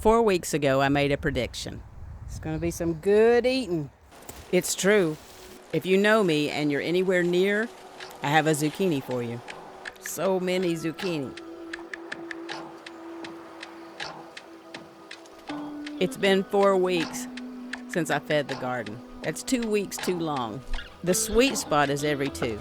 4 weeks ago, I made a prediction. It's going to be some good eating. It's true. If you know me and you're anywhere near, I have a zucchini for you. So many zucchini. It's been 4 weeks since I fed the garden. That's 2 weeks too long. The sweet spot is every 2.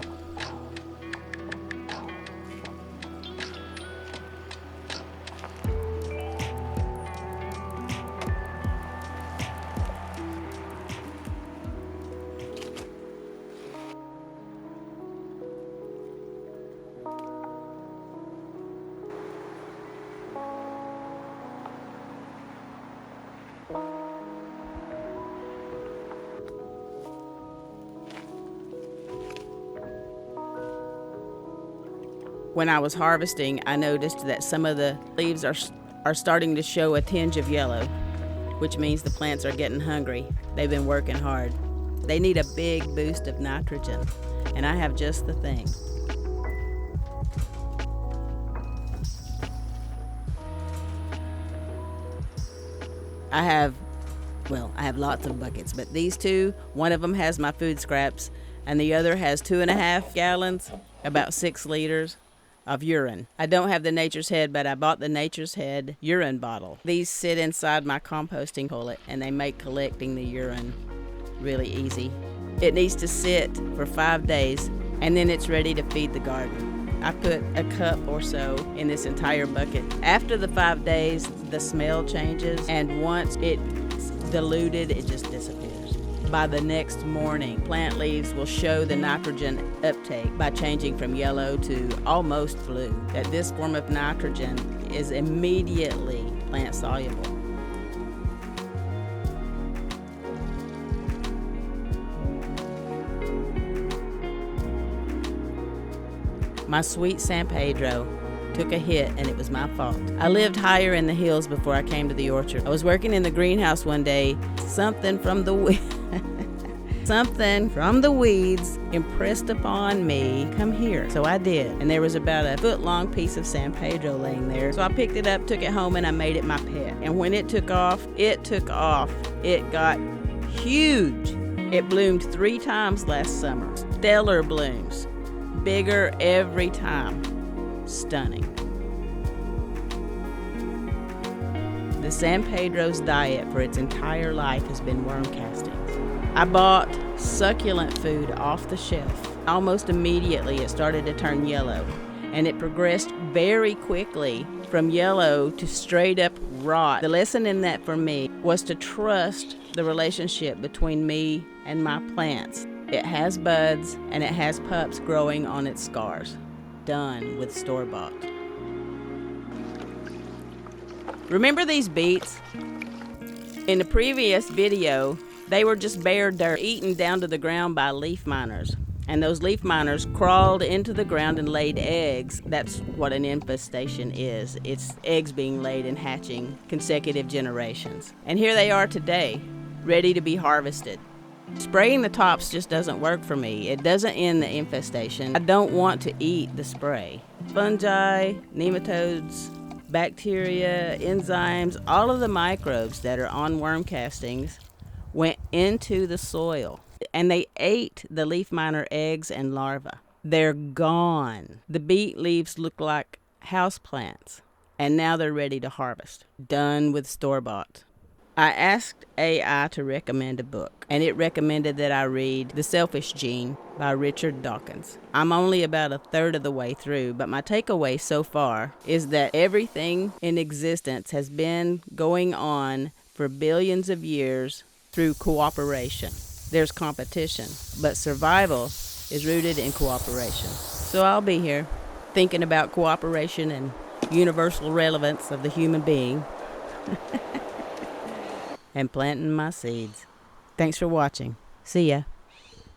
When I was harvesting, I noticed that some of the leaves are starting to show a tinge of yellow, which means the plants are getting hungry. They've been working hard. They need a big boost of nitrogen, and I have just the thing. I have lots of buckets, but these two, one of them has my food scraps, and the other has 2.5 gallons, about 6 liters of urine. I don't have the Nature's Head, but I bought the Nature's Head urine bottle. These sit inside my composting toilet, and they make collecting the urine really easy. It needs to sit for 5 days, and then it's ready to feed the garden. I put a cup or so in this entire bucket. After the 5 days, the smell changes, and once it's diluted, it just disappears. By the next morning, plant leaves will show the nitrogen uptake by changing from yellow to almost blue. That this form of nitrogen is immediately plant soluble. My sweet San Pedro took a hit, and it was my fault. I lived higher in the hills before I came to the orchard. I was working in the greenhouse one day. Something from the weeds impressed upon me, come here. So I did. And there was about a foot-long piece of San Pedro laying there. So I picked it up, took it home, and I made it my pet. And when it took off. It got huge. It bloomed 3 times last summer. Stellar blooms. Bigger every time. Stunning. The San Pedro's diet for its entire life has been worm castings. I bought succulent food off the shelf. Almost immediately it started to turn yellow, and it progressed very quickly from yellow to straight up rot. The lesson in that for me was to trust the relationship between me and my plants. It has buds and it has pups growing on its scars. Done with store-bought. Remember these beets? In the previous video, they were just bare dirt, eaten down to the ground by leaf miners. And those leaf miners crawled into the ground and laid eggs. That's what an infestation is. It's eggs being laid and hatching consecutive generations. And here they are today, ready to be harvested. Spraying the tops just doesn't work for me. It doesn't end the infestation. I don't want to eat the spray. Fungi, nematodes, bacteria, enzymes, all of the microbes that are on worm castings went into the soil, and they ate the leaf miner eggs and larvae. They're gone. The beet leaves look like houseplants, and now they're ready to harvest. Done with store-bought. I asked AI to recommend a book, and it recommended that I read The Selfish Gene by Richard Dawkins. I'm only about 1/3 of the way through, but my takeaway so far is that everything in existence has been going on for billions of years through cooperation. There's competition, but survival is rooted in cooperation. So I'll be here thinking about cooperation and universal relevance of the human being and planting my seeds. Thanks for watching. See ya.